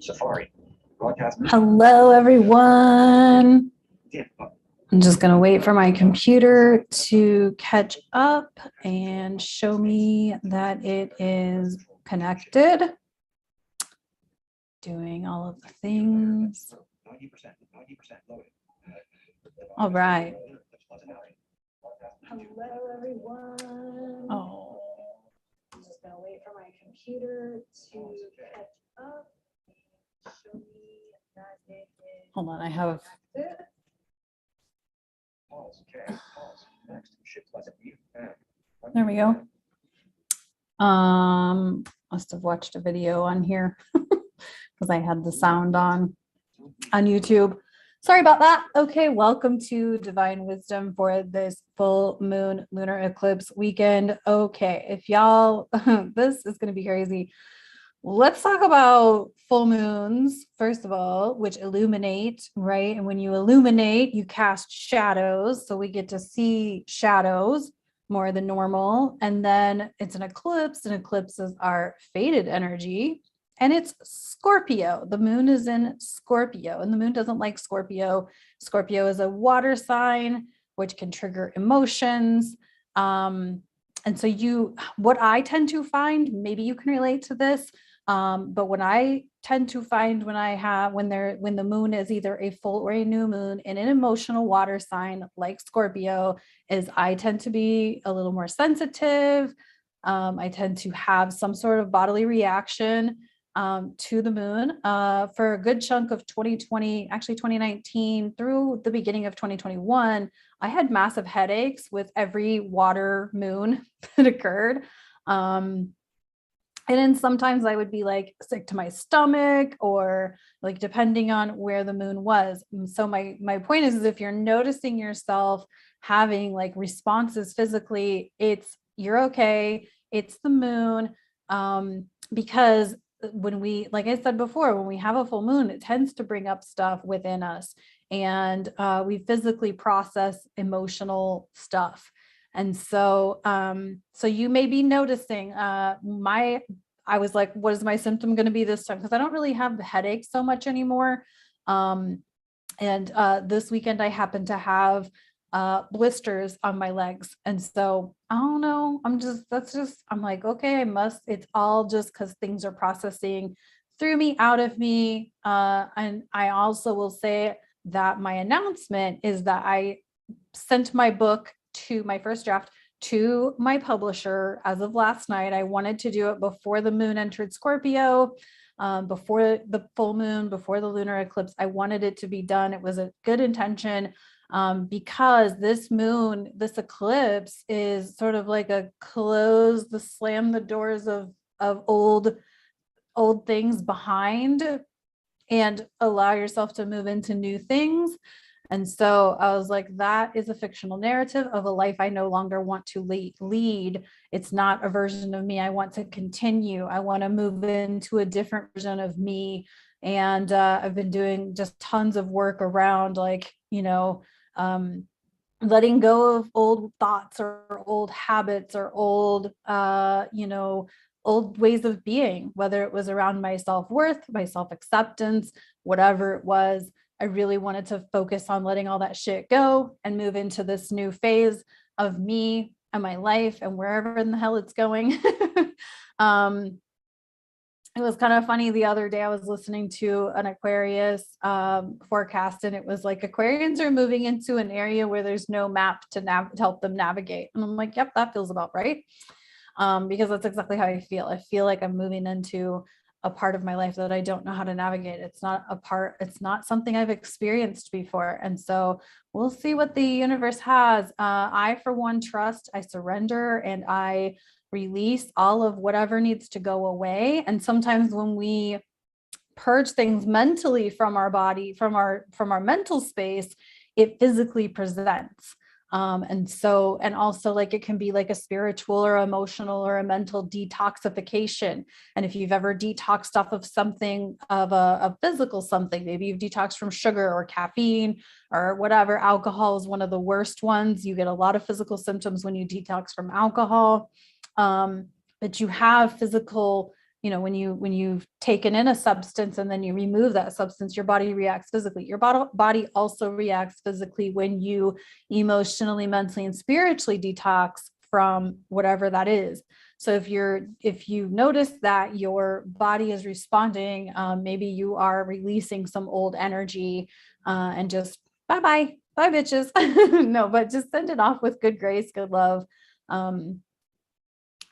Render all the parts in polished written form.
Safari. Broadcast. Hello, everyone. I'm just going to wait for my computer to catch up and show me that it is connected. Doing all of the things. 90% loaded. All right. Hello, everyone. Oh, I'm just going to wait for my computer to catch up. Show me that it is. Hold on, I have. There we go. Must have watched a video on here because I had the sound on YouTube. Sorry about that. Okay, welcome to Divine Wisdom for this full moon lunar eclipse weekend. Okay, if y'all, this is going to be crazy. Let's talk about full moons, first of all, which illuminate, right? And when you illuminate, you cast shadows. So we get to see shadows more than normal. And then it's an eclipse, and eclipses are faded energy. And it's Scorpio. The moon is in Scorpio, and the moon doesn't like Scorpio. Scorpio is a water sign, which can trigger emotions. And so what I tend to find, maybe you can relate to this, but what I tend to find when the moon is either a full or a new moon in an emotional water sign like Scorpio, is I tend to be a little more sensitive. I tend to have some sort of bodily reaction to the moon. For a good chunk of 2020, actually 2019 through the beginning of 2021, I had massive headaches with every water moon that occurred. And then sometimes I would be like sick to my stomach, or like depending on where the moon was. So my point is if you're noticing yourself having like responses physically, you're okay. It's the moon. Because when we, like I said before, when we have a full moon, it tends to bring up stuff within us, and we physically process emotional stuff. And so, so you may be noticing I was like, what is my symptom going to be this time? Because I don't really have the headaches so much anymore. And this weekend I happen to have blisters on my legs. And so I don't know, I'm like, okay, it's all just because things are processing through me, out of me. And I also will say that my announcement is that I sent my book to my first draft to my publisher as of last night. I wanted to do it before the moon entered Scorpio, before the full moon, before the lunar eclipse. I wanted it to be done. It was a good intention. Because this eclipse is sort of like slam the doors of old things behind and allow yourself to move into new things. And so I was like, that is a fictional narrative of a life I no longer want to lead. It's not a version of me I want to continue. I want to move into a different version of me. And I've been doing just tons of work around letting go of old thoughts or old habits or old ways of being, whether it was around my self-worth, my self-acceptance, whatever it was. I really wanted to focus on letting all that shit go and move into this new phase of me and my life and wherever in the hell it's going. It was kind of funny. The other day I was listening to an Aquarius forecast, and it was like Aquarians are moving into an area where there's no map to help them navigate. And I'm like, yep, that feels about right. Because that's exactly how I feel. I feel like I'm moving into a part of my life that I don't know how to navigate. It's not something I've experienced before. And so we'll see what the universe has. I, for one, trust, I surrender, and I release all of whatever needs to go away. And sometimes when we purge things mentally from our body, from our mental space, it physically presents. And also like it can be like a spiritual or emotional or a mental detoxification. And if you've ever detoxed off of something, of a physical something, maybe you've detoxed from sugar or caffeine or whatever. Alcohol is one of the worst ones. You get a lot of physical symptoms when you detox from alcohol. But you have physical, when you've taken in a substance and then you remove that substance, your body reacts physically. Your body also reacts physically when you emotionally, mentally, and spiritually detox from whatever that is. So if you notice that your body is responding, maybe you are releasing some old energy, and just bye bitches. No, but just send it off with good grace, good love, and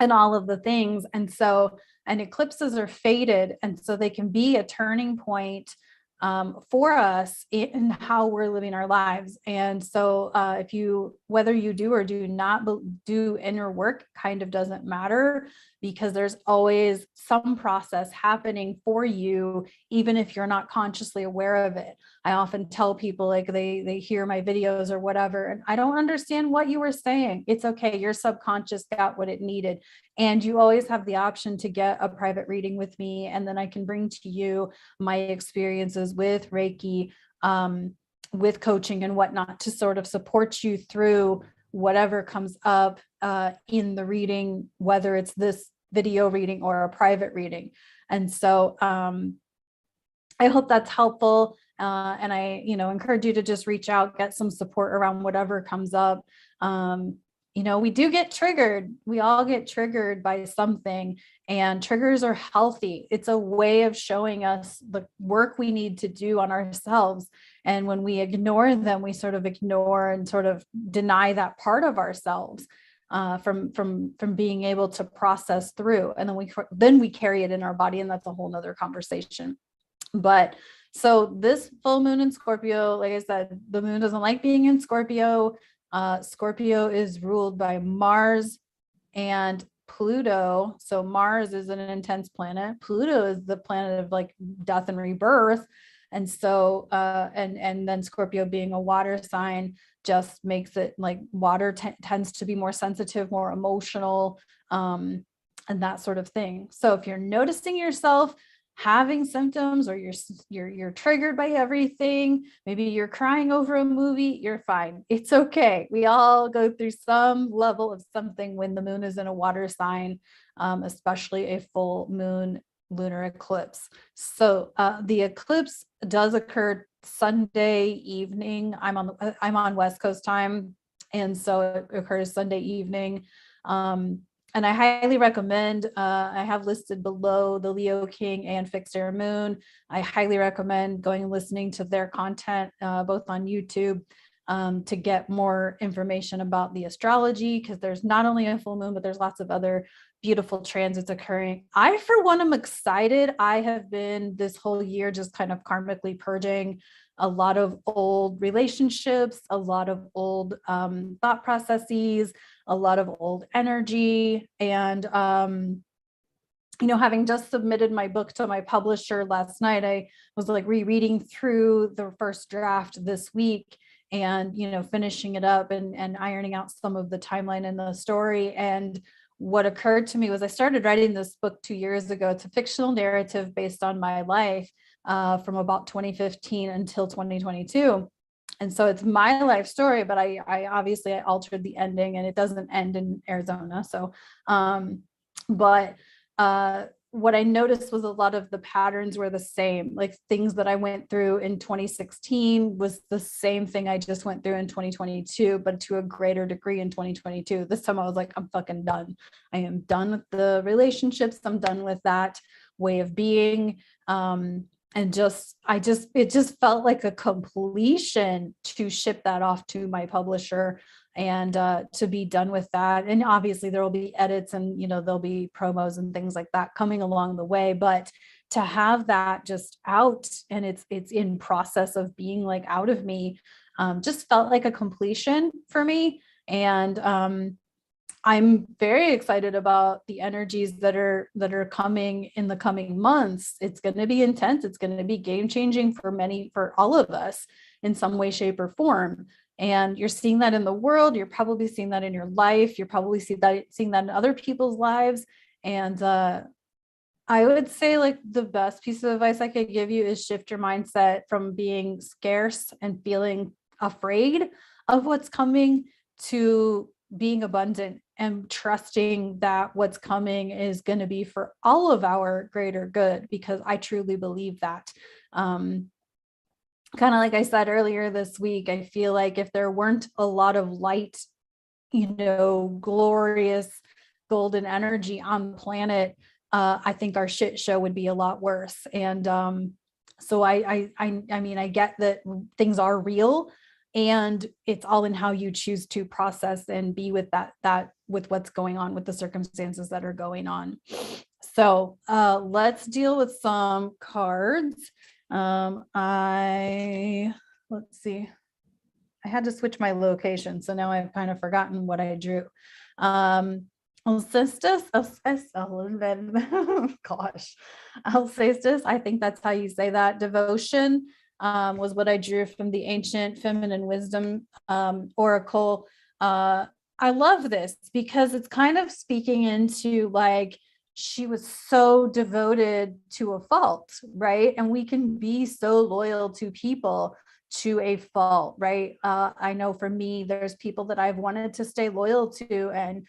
all of the things. And eclipses are fated, and so they can be a turning point for us in how we're living our lives. And so whether you do or do not do inner work kind of doesn't matter, because there's always some process happening for you, even if you're not consciously aware of it. I often tell people, like, they hear my videos or whatever, and I don't understand what you were saying. It's okay. Your subconscious got what it needed. And you always have the option to get a private reading with me. And then I can bring to you my experiences with Reiki, with coaching and whatnot, to sort of support you through whatever comes up in the reading, whether it's this video reading or a private reading. And so I hope that's helpful. And I, encourage you to just reach out, get some support around whatever comes up. We do get triggered. We all get triggered by something, and triggers are healthy. It's a way of showing us the work we need to do on ourselves. And when we ignore them, we sort of ignore and sort of deny that part of ourselves from being able to process through. And then we carry it in our body, and that's a whole nother conversation. But so this full moon in Scorpio, like I said, the moon doesn't like being in Scorpio. Scorpio is ruled by Mars and Pluto. So Mars is an intense planet. Pluto is the planet of like death and rebirth. And so, and then Scorpio being a water sign just makes it like water tends to be more sensitive, more emotional, and that sort of thing. So if you're noticing yourself having symptoms, or you're triggered by everything, maybe you're crying over a movie, you're fine. It's okay. We all go through some level of something when the moon is in a water sign, especially a full moon lunar eclipse. So the eclipse does occur Sunday evening. I'm on West Coast time, and so it occurs Sunday evening. And I highly recommend, I have listed below the Leo King and Fixed Air Moon. I highly recommend going and listening to their content, both on YouTube, to get more information about the astrology, because there's not only a full moon, but there's lots of other beautiful transits occurring. I, for one, am excited. I have been this whole year just kind of karmically purging a lot of old relationships, a lot of old thought processes, a lot of old energy. And, having just submitted my book to my publisher last night, I was like rereading through the first draft this week, and, finishing it up and ironing out some of the timeline and the story. And what occurred to me was I started writing this book 2 years ago. It's a fictional narrative based on my life from about 2015 until 2022. And so it's my life story, but I obviously altered the ending, and it doesn't end in Arizona. So, but what I noticed was a lot of the patterns were the same. Like things that I went through in 2016 was the same thing I just went through in 2022, but to a greater degree in 2022. This time I was like, I'm fucking done. I am done with the relationships. I'm done with that way of being. And it just felt like a completion to ship that off to my publisher and to be done with that. And obviously there will be edits and, there'll be promos and things like that coming along the way, but to have that just out and it's in process of being like out of me, just felt like a completion for me. And I'm very excited about the energies that are coming in the coming months. It's going to be intense. It's going to be game changing for all of us in some way, shape, or form. And you're seeing that in the world. You're probably seeing that in your life. You're probably seeing that in other people's lives. And I would say like the best piece of advice I could give you is shift your mindset from being scarce and feeling afraid of what's coming to being abundant and trusting that what's coming is going to be for all of our greater good, because I truly believe that. Kind of like I said earlier this week, I feel like if there weren't a lot of light, glorious golden energy on the planet, I think our shit show would be a lot worse. And so I mean, I get that things are real, and it's all in how you choose to process and be with that with what's going on, with the circumstances that are going on. So let's deal with some cards. Let's see. I had to switch my location, so now I've kind of forgotten what I drew. Alcestis, gosh, Alcestis, I think that's how you say that. Devotion was what I drew from the ancient feminine wisdom oracle. I love this because it's kind of speaking into like, she was so devoted to a fault, right? And we can be so loyal to people to a fault, right? I know for me, there's people that I've wanted to stay loyal to, and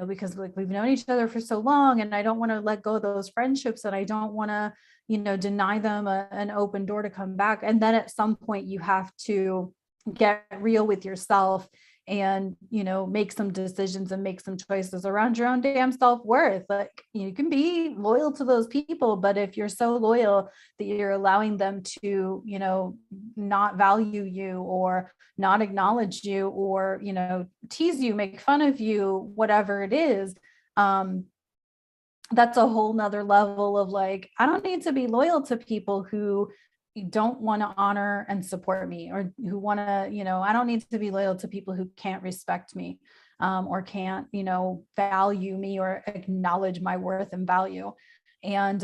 because like we've known each other for so long, and I don't want to let go of those friendships, and I don't want to, deny them an open door to come back. And then at some point, you have to get real with yourself and make some decisions and make some choices around your own damn self-worth. Like, you can be loyal to those people, but if you're so loyal that you're allowing them to not value you or not acknowledge you or tease you, make fun of you, whatever it is, that's a whole nother level of like, I don't need to be loyal to people who don't want to honor and support me, or who want to, I don't need to be loyal to people who can't respect me, or can't, value me or acknowledge my worth and value. And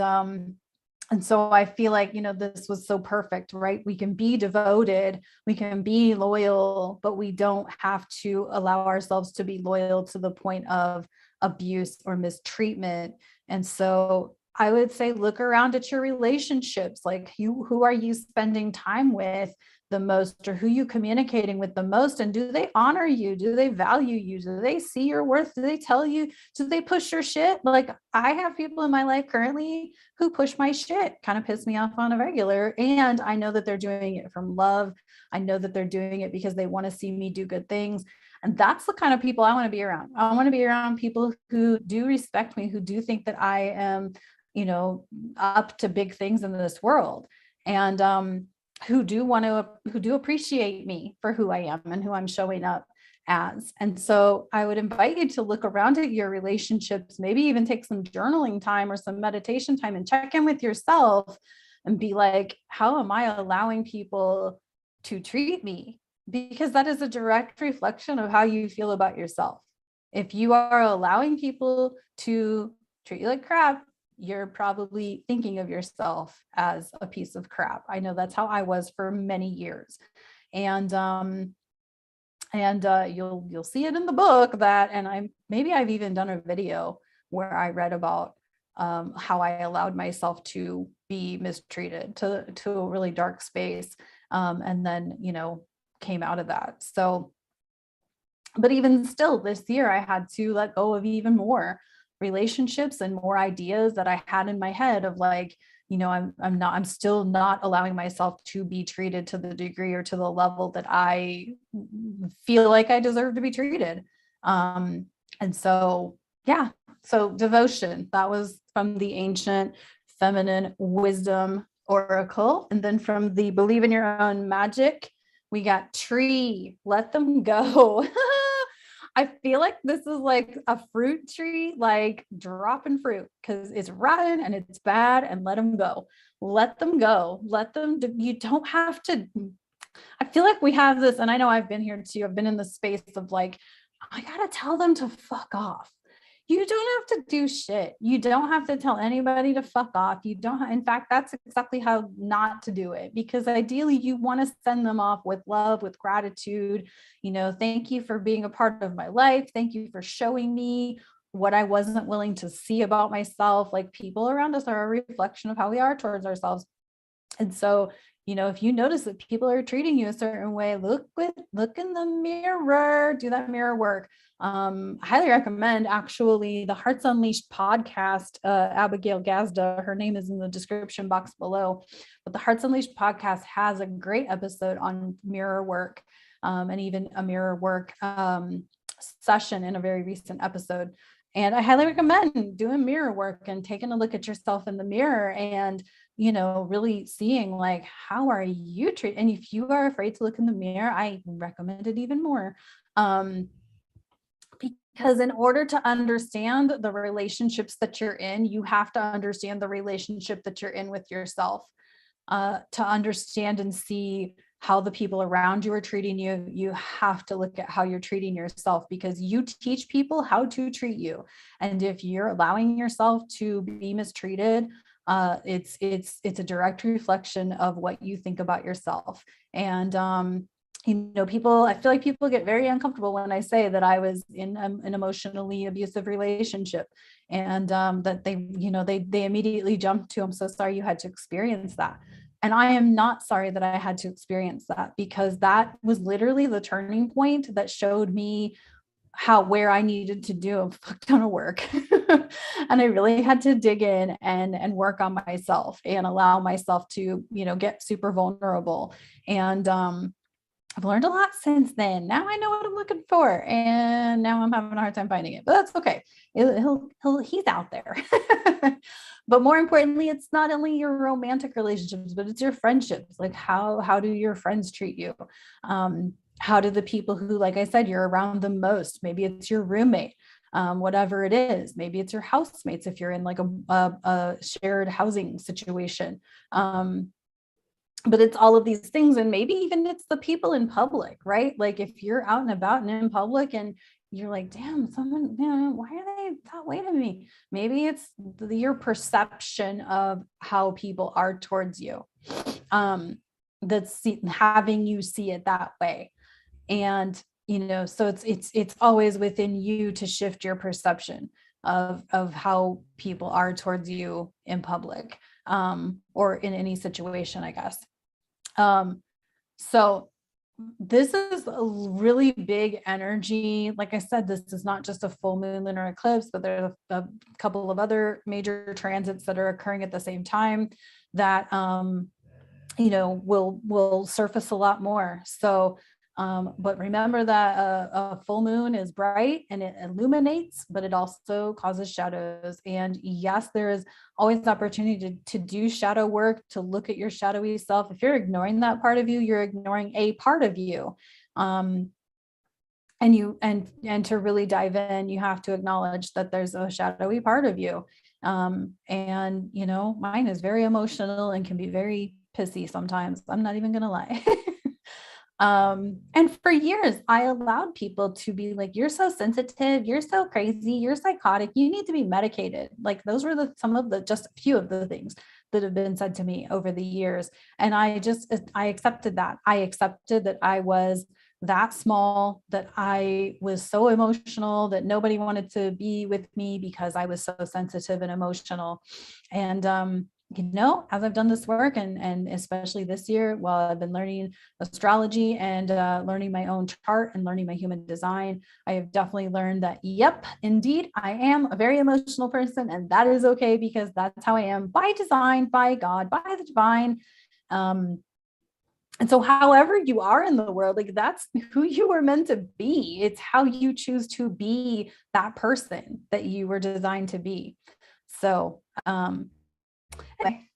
so I feel like, this was so perfect, right? We can be devoted, we can be loyal, but we don't have to allow ourselves to be loyal to the point of abuse or mistreatment. And so I would say, look around at your relationships. Like, who are you spending time with the most, or who you communicating with the most? And do they honor you? Do they value you? Do they see your worth? Do they tell you? Do they push your shit? Like, I have people in my life currently who push my shit, kind of piss me off on a regular. And I know that they're doing it from love. I know that they're doing it because they want to see me do good things. And that's the kind of people I want to be around. I want to be around people who do respect me, who do think that I am up to big things in this world, and who do appreciate me for who I am and who I'm showing up as. And so I would invite you to look around at your relationships, maybe even take some journaling time or some meditation time and check in with yourself and be like, how am I allowing people to treat me? Because that is a direct reflection of how you feel about yourself. If you are allowing people to treat you like crap, you're probably thinking of yourself as a piece of crap. I know that's how I was for many years. And you'll see it in the book that, and I've even done a video where I read about how I allowed myself to be mistreated to a really dark space, and then came out of that. So, but even still, this year I had to let go of even more relationships and more ideas that I had in my head of like, I'm still not allowing myself to be treated to the degree or to the level that I feel like I deserve to be treated. And so, yeah. So devotion, that was from the ancient feminine wisdom oracle. And then from the believe in your own magic, we got tree, let them go. I feel like this is like a fruit tree, like dropping fruit because it's rotten and it's bad, and let them go. Let them go. Let them, you don't have to. I feel like we have this, and I know I've been here too. I've been in the space of like, I got to tell them to fuck off. You don't have to do shit. You don't have to tell anybody to fuck off. You don't. In fact, that's exactly how not to do it, because ideally you want to send them off with love, with gratitude. Thank you for being a part of my life. Thank you for showing me what I wasn't willing to see about myself. Like, people around us are a reflection of how we are towards ourselves. And so, if you notice that people are treating you a certain way, look in the mirror, do that mirror work. I highly recommend actually the Hearts Unleashed podcast. Abigail Gazda, her name is in the description box below, but the Hearts Unleashed podcast has a great episode on mirror work, and even a mirror work session in a very recent episode. And I highly recommend doing mirror work and taking a look at yourself in the mirror and, really seeing like, how are you treated? And if you are afraid to look in the mirror, I recommend it even more. Because in order to understand the relationships that you're in, you have to understand the relationship that you're in with yourself. To understand and see how the people around you are treating you, you have to look at how you're treating yourself, because you teach people how to treat you. And if you're allowing yourself to be mistreated, it's a direct reflection of what you think about yourself. And people, I feel like people get very uncomfortable when I say that I was in an emotionally abusive relationship, and that they immediately jump to, I'm so sorry you had to experience that. And I am not sorry that I had to experience that, because that was literally the turning point that showed me where I needed to do a fuck ton of work. And I really had to dig in and work on myself and allow myself to, get super vulnerable. And I've learned a lot since then. Now I know what I'm looking for, and now I'm having a hard time finding it, but that's okay. He's out there. But more importantly, it's not only your romantic relationships, but it's your friendships. Like how do your friends treat you? How do the people who, like I said, you're around the most, maybe it's your roommate, whatever it is, maybe it's your housemates if you're in like a shared housing situation. But it's all of these things, and maybe even it's the people in public, right? Like if you're out and about and in public and you're like, damn, someone, why are they that way to me? Maybe it's your perception of how people are towards you, that's having you see it that way. And so it's always within you to shift your perception of how people are towards you in public, or in any situation, I guess. So this is a really big energy. Like I said, this is not just a full moon lunar eclipse, but there's a couple of other major transits that are occurring at the same time that, will surface a lot more. So, but remember that a full moon is bright and it illuminates, but it also causes shadows. And yes, there is always opportunity to do shadow work, to look at your shadowy self. If you're ignoring that part of you, you're ignoring a part of you. And to really dive in, you have to acknowledge that there's a shadowy part of you. And mine is very emotional and can be very pissy sometimes. I'm not even gonna lie. And for years, I allowed people to be like, you're so sensitive, you're so crazy, you're psychotic, you need to be medicated. Like those were just a few of the things that have been said to me over the years. And I accepted that. I accepted that I was that small, that I was so emotional, that nobody wanted to be with me because I was so sensitive and emotional. And, as I've done this work, and especially this year, while I've been learning astrology and learning my own chart and learning my human design, I have definitely learned that, yep, indeed, I am a very emotional person, and that is okay, because that's how I am by design, by God, by the divine. And so however you are in the world, like that's who you were meant to be. It's how you choose to be that person that you were designed to be. So, anyway,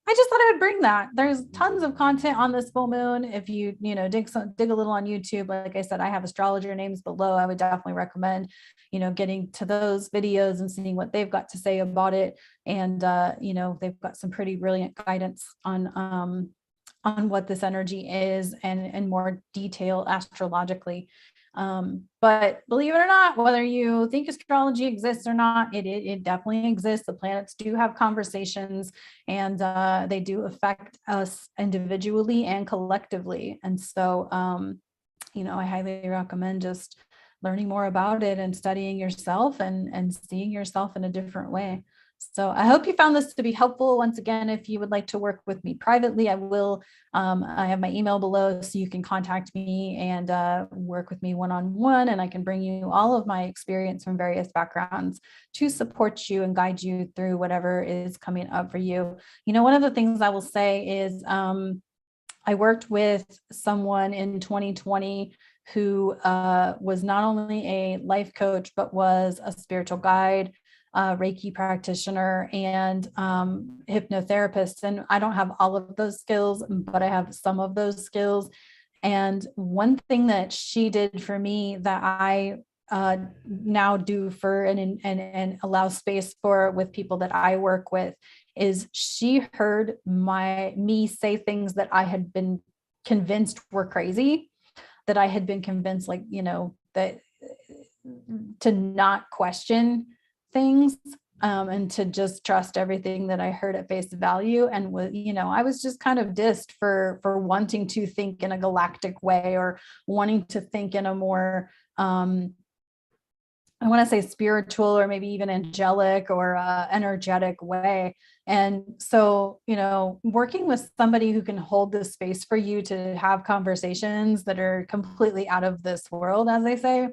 I just thought I would bring that. There's tons of content on this full moon. If you, dig a little on YouTube, like I said, I have astrologer names below. I would definitely recommend, getting to those videos and seeing what they've got to say about it. And, they've got some pretty brilliant guidance on what this energy is and more detail astrologically. But believe it or not, whether you think astrology exists or not, it definitely exists. The planets do have conversations, and they do affect us individually and collectively. And so, I highly recommend just learning more about it and studying yourself and seeing yourself in a different way. So I hope you found this to be helpful. Once again, if you would like to work with me privately, I will. I have my email below, so you can contact me and work with me one-on-one, and I can bring you all of my experience from various backgrounds to support you and guide you through whatever is coming up for you. You know, one of the things I will say is I worked with someone in 2020 who was not only a life coach, but was a spiritual guide, Reiki practitioner, and hypnotherapist. And I don't have all of those skills, but I have some of those skills. And one thing that she did for me that I now do for and allow space for with people that I work with is she heard me say things that I had been convinced were crazy, that I had been convinced, like, you know, that to not question things, and to just trust everything that I heard at face value. And you know, I was just kind of dissed for wanting to think in a galactic way, or wanting to think in a more I want to say spiritual, or maybe even angelic or energetic way. And so, you know, working with somebody who can hold the space for you to have conversations that are completely out of this world, as they say,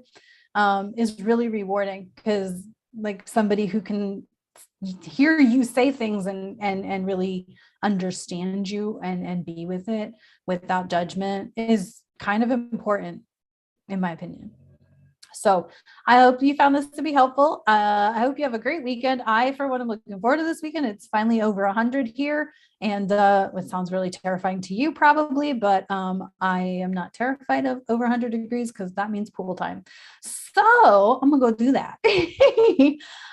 is really rewarding, because like somebody who can hear you say things and really understand you and be with it without judgment is kind of important, in my opinion. So I hope you found this to be helpful. I hope you have a great weekend. I, for one, am looking forward to this weekend. It's finally over 100 here, and it sounds really terrifying to you probably, but I am not terrified of over 100 degrees, because that means pool time. So I'm gonna go do that.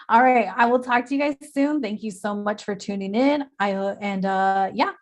All right, I will talk to you guys soon. Thank you so much for tuning in. Yeah, I'll